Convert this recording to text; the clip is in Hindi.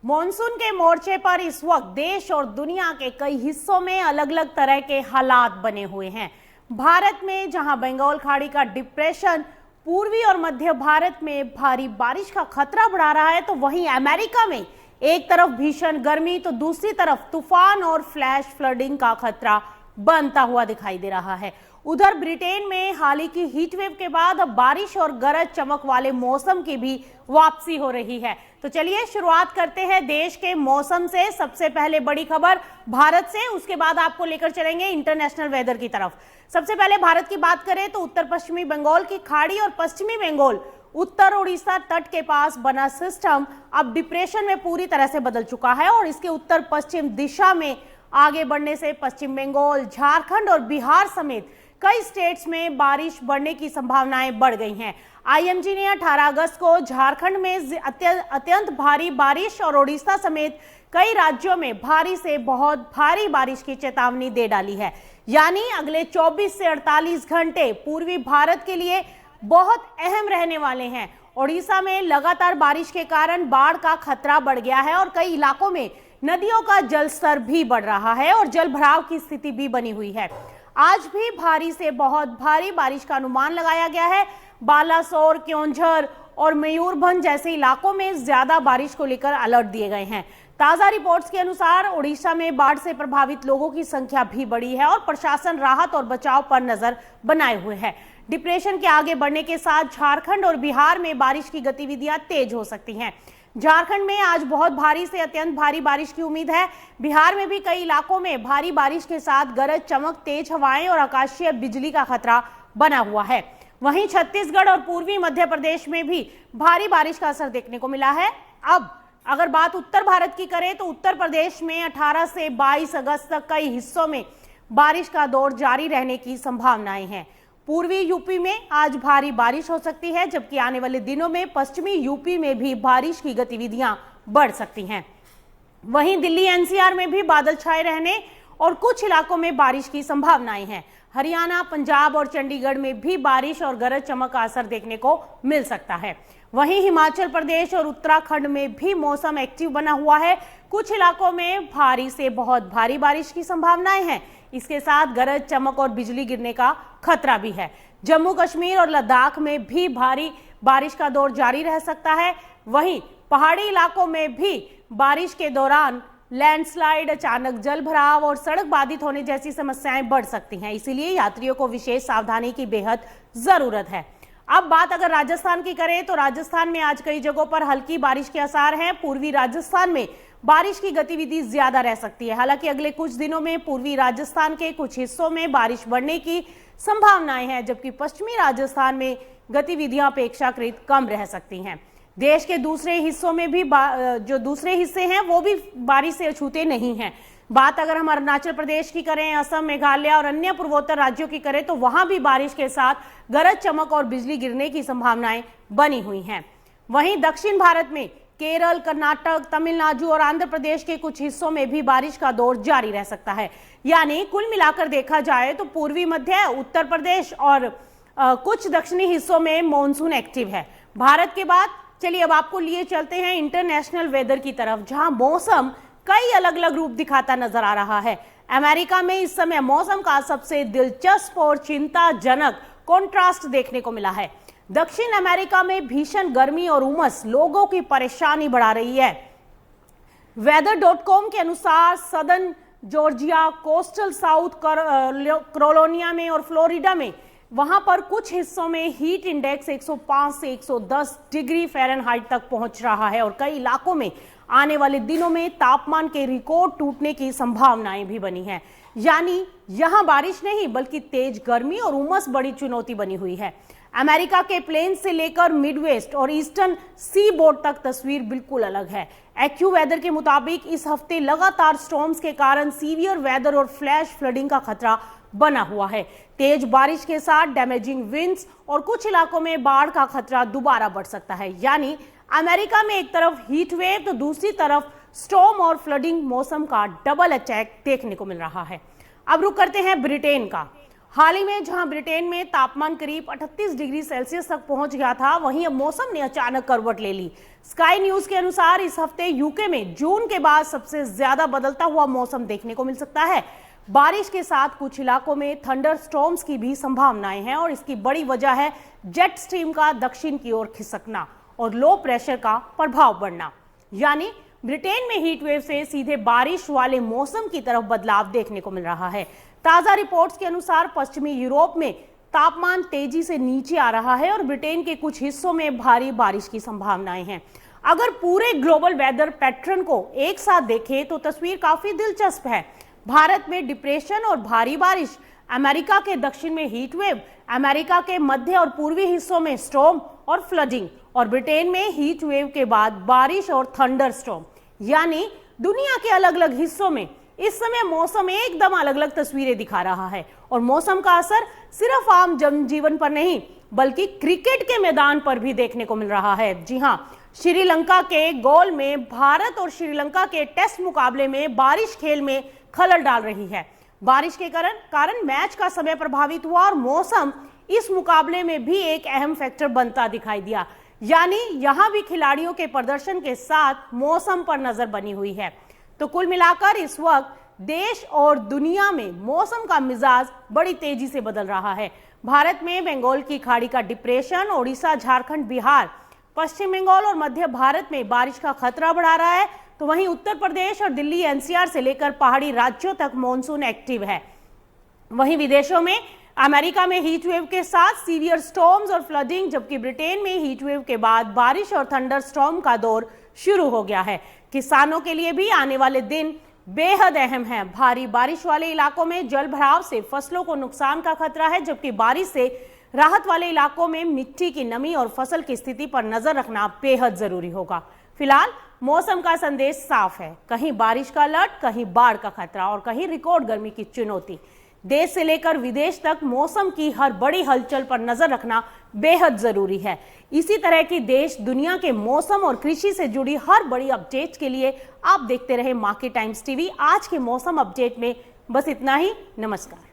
मॉनसून के मोर्चे पर इस वक्त देश और दुनिया के कई हिस्सों में अलग अलग तरह के हालात बने हुए हैं। भारत में जहां बंगाल खाड़ी का डिप्रेशन पूर्वी और मध्य भारत में भारी बारिश का खतरा बढ़ा रहा है, तो वहीं अमेरिका में एक तरफ भीषण गर्मी तो दूसरी तरफ तूफान और फ्लैश फ्लडिंग का खतरा बनता हुआ दिखाई दे रहा है। उधर ब्रिटेन में हाल ही की हीट वेव के बाद अब बारिश और गरज चमक वाले मौसम की भी वापसी हो रही है। तो चलिए शुरुआत करते हैं देश के मौसम से। सबसे पहले बड़ी खबर भारत से, उसके बाद आपको लेकर चलेंगे इंटरनेशनल वेदर की तरफ। सबसे पहले भारत की बात करें तो उत्तर पश्चिमी बंगाल की खाड़ी और पश्चिमी बंगाल उत्तर उड़ीसा तट के पास बना सिस्टम अब डिप्रेशन में पूरी तरह से बदल चुका है और इसके उत्तर पश्चिम दिशा में आगे बढ़ने से पश्चिम बंगाल, झारखंड और बिहार समेत कई स्टेट्स में बारिश बढ़ने की संभावनाएं बढ़ गई हैं। आईएमडी ने 18 अगस्त को झारखंड में अत्यंत भारी बारिश और ओडिशा समेत कई राज्यों में भारी से बहुत भारी बारिश की चेतावनी दे डाली है। यानी अगले 24 से 48 घंटे पूर्वी भारत के लिए बहुत अहम रहने वाले हैं। ओडिशा में लगातार बारिश के कारण बाढ़ का खतरा बढ़ गया है और कई इलाकों में नदियों का जलस्तर भी बढ़ रहा है और जल भराव की स्थिति भी बनी हुई है। आज भी भारी से बहुत भारी बारिश का अनुमान लगाया गया है। बालासोर, क्योंझर और मयूरभंज जैसे इलाकों में ज्यादा बारिश को लेकर अलर्ट दिए गए हैं। ताजा रिपोर्ट्स के अनुसार ओडिशा में बाढ़ से प्रभावित लोगों की संख्या भी बढ़ी है और प्रशासन राहत और बचाव पर नजर बनाए हुए है। डिप्रेशन के आगे बढ़ने के साथ झारखंड और बिहार में बारिश की गतिविधियां तेज हो सकती हैं। झारखंड में आज बहुत भारी से अत्यंत भारी बारिश की उम्मीद है। बिहार में भी कई इलाकों में भारी बारिश के साथ गरज चमक, तेज हवाएं और आकाशीय बिजली का खतरा बना हुआ है। वहीं छत्तीसगढ़ और पूर्वी मध्य प्रदेश में भी भारी बारिश का असर देखने को मिला है। अब अगर बात उत्तर भारत की करें तो उत्तर प्रदेश में 18 से 22 अगस्त तक कई हिस्सों में बारिश का दौर जारी रहने की संभावनाएं हैं। पूर्वी यूपी में आज भारी बारिश हो सकती है, जबकि आने वाले दिनों में पश्चिमी यूपी में भी बारिश की गतिविधियां बढ़ सकती हैं। वहीं दिल्ली एनसीआर में भी बादल छाए रहने और कुछ इलाकों में बारिश की संभावनाएं हैं। हरियाणा, पंजाब और चंडीगढ़ में भी बारिश और गरज चमक का असर देखने को मिल सकता है। वहीं हिमाचल प्रदेश और उत्तराखंड में भी मौसम एक्टिव बना हुआ है। कुछ इलाकों में भारी से बहुत भारी बारिश की संभावनाएं हैं। इसके साथ गरज चमक और बिजली गिरने का खतरा भी है। जम्मू कश्मीर और लद्दाख में भी भारी बारिश का दौर जारी रह सकता है। वहीं पहाड़ी इलाकों में भी बारिश के दौरान लैंडस्लाइड, अचानक जल भराव और सड़क बाधित होने जैसी समस्याएं बढ़ सकती हैं। इसीलिए यात्रियों को विशेष सावधानी की बेहद जरूरत है। अब बात अगर राजस्थान की करें तो राजस्थान में आज कई जगहों पर हल्की बारिश के आसार हैं। पूर्वी राजस्थान में बारिश की गतिविधि ज्यादा रह सकती है। हालांकि अगले कुछ दिनों में पूर्वी राजस्थान के कुछ हिस्सों में बारिश बढ़ने की संभावनाएं हैं, जबकि पश्चिमी राजस्थान में गतिविधियां अपेक्षाकृत कम रह सकती हैं। देश के दूसरे हिस्सों में भी जो दूसरे हिस्से हैं वो भी बारिश से अछूते नहीं हैं। बात अगर हम अरुणाचल प्रदेश की करें, असम, मेघालय और अन्य पूर्वोत्तर राज्यों की करें तो वहां भी बारिश के साथ गरज चमक और बिजली गिरने की संभावनाएं बनी हुई हैं। वहीं दक्षिण भारत में केरल, कर्नाटक, तमिलनाडु और आंध्र प्रदेश के कुछ हिस्सों में भी बारिश का दौर जारी रह सकता है। यानी कुल मिलाकर देखा जाए तो पूर्वी मध्य उत्तर प्रदेश और कुछ दक्षिणी हिस्सों में मॉनसून एक्टिव है। भारत के बाद चलिए अब आपको लिए चलते हैं इंटरनेशनल वेदर की तरफ, जहां मौसम कई अलग अलग रूप दिखाता नजर आ रहा है। अमेरिका में इस समय मौसम का सबसे दिलचस्प और चिंताजनक कॉन्ट्रास्ट देखने को मिला है। दक्षिण अमेरिका में भीषण गर्मी और उमस लोगों की परेशानी बढ़ा रही है। weather.com के अनुसार southern Georgia, coastal south Carolina में और फ्लोरिडा में वहां पर कुछ हिस्सों में हीट इंडेक्स 105 से 110 डिग्री फ़ारेनहाइट तक पहुंच रहा है और कई इलाकों में आने वाले दिनों में तापमान के रिकॉर्ड टूटने की संभावनाएं भी बनी हैं। यानी यहां बारिश नहीं बल्कि तेज गर्मी और उमस बड़ी चुनौती बनी हुई है। अमेरिका के प्लेन्स से लेकर मिडवेस्ट और ईस्टर्न सी बोर्ड तक तस्वीर बिल्कुल अलग है। एक्यू वेदर के मुताबिक इस हफ्ते लगातार स्टॉर्म्स के कारण सीवियर वेदर और फ्लैश फ्लडिंग का खतरा बना हुआ है। तेज बारिश के साथ डैमेजिंग विंड्स और कुछ इलाकों में बाढ़ का खतरा दोबारा बढ़ सकता है। यानी अमेरिका में एक तरफ हीट वेव तो दूसरी तरफ स्टॉर्म और फ्लडिंग मौसम का डबल अटैक देखने को मिल रहा है। अब रुक करते हैं ब्रिटेन का। हाल ही में जहां ब्रिटेन में तापमान करीब 38 डिग्री सेल्सियस तक पहुंच गया था, वहीं अब मौसम ने अचानक करवट ले ली। स्काई न्यूज के अनुसार इस हफ्ते यूके में जून के बाद सबसे ज्यादा बदलता हुआ मौसम देखने को मिल सकता है। बारिश के साथ कुछ इलाकों में थंडर स्टॉर्म्स की भी संभावनाएं हैं और इसकी बड़ी वजह है जेट स्ट्रीम का दक्षिण की ओर खिसकना और लो प्रेशर का प्रभाव बढ़ना। यानी ब्रिटेन में हीट वेव से सीधे बारिश वाले मौसम की तरफ बदलाव देखने को मिल रहा है। ताजा रिपोर्ट्स के अनुसार पश्चिमी यूरोप में तापमान तेजी से नीचे आ रहा है और ब्रिटेन के कुछ हिस्सों में भारी बारिश की संभावनाएं हैं। अगर पूरे ग्लोबल वेदर पैटर्न को एक साथ देखें तो तस्वीर काफी दिलचस्प है। भारत में डिप्रेशन और भारी बारिश, अमेरिका के दक्षिण में हीट वेव, अमेरिका के मध्य और पूर्वी हिस्सों में स्टॉर्म और फ्लडिंग, और ब्रिटेन में हीट वेव के बाद बारिश और थंडर स्टॉर्म। यानी दुनिया के अलग अलग हिस्सों में इस समय मौसम एकदम अलग अलग तस्वीरें दिखा रहा है और मौसम का असर सिर्फ आम जनजीवन पर नहीं बल्कि क्रिकेट के मैदान पर भी देखने को मिल रहा है। जी हां, श्रीलंका के गोल में भारत और श्रीलंका के टेस्ट मुकाबले में बारिश खेल में खलल डाल रही है। बारिश के कारण मैच का समय प्रभावित हुआ और मौसम इस मुकाबले में भी एक अहम फैक्टर बनता दिखाई दिया। यानी यहां भी खिलाड़ियों के प्रदर्शन के साथ मौसम पर नजर बनी हुई है। तो कुल मिलाकर इस वक्त देश और दुनिया में मौसम का मिजाज बड़ी तेजी से बदल रहा है। भारत में बंगाल की खाड़ी का डिप्रेशन ओडिशा, झारखंड, बिहार, पश्चिम बंगाल और मध्य भारत में बारिश का खतरा बढ़ा रहा है, तो वहीं उत्तर प्रदेश और दिल्ली एनसीआर से लेकर पहाड़ी राज्यों तक मॉनसून एक्टिव है। वहीं विदेशों में अमेरिका में हीट वेव के साथ सीवियर स्टॉर्म्स और फ्लडिंग, जबकि ब्रिटेन में हीट वेव के बाद बारिश और थंडर स्टॉर्म का दौर शुरू हो गया है। किसानों के लिए भी आने वाले दिन बेहद अहम है। भारी बारिश वाले इलाकों में जल भराव से फसलों को नुकसान का खतरा है, जबकि बारिश से राहत वाले इलाकों में मिट्टी की नमी और फसल की स्थिति पर नजर रखना बेहद जरूरी होगा। फिलहाल मौसम का संदेश साफ है, कहीं बारिश का अलर्ट, कहीं बाढ़ का खतरा और कहीं रिकॉर्ड गर्मी की चुनौती। देश से लेकर विदेश तक मौसम की हर बड़ी हलचल पर नजर रखना बेहद जरूरी है। इसी तरह की देश दुनिया के मौसम और कृषि से जुड़ी हर बड़ी अपडेट्स के लिए आप देखते रहे मार्केट टाइम्स टीवी। आज के मौसम अपडेट में बस इतना ही। नमस्कार।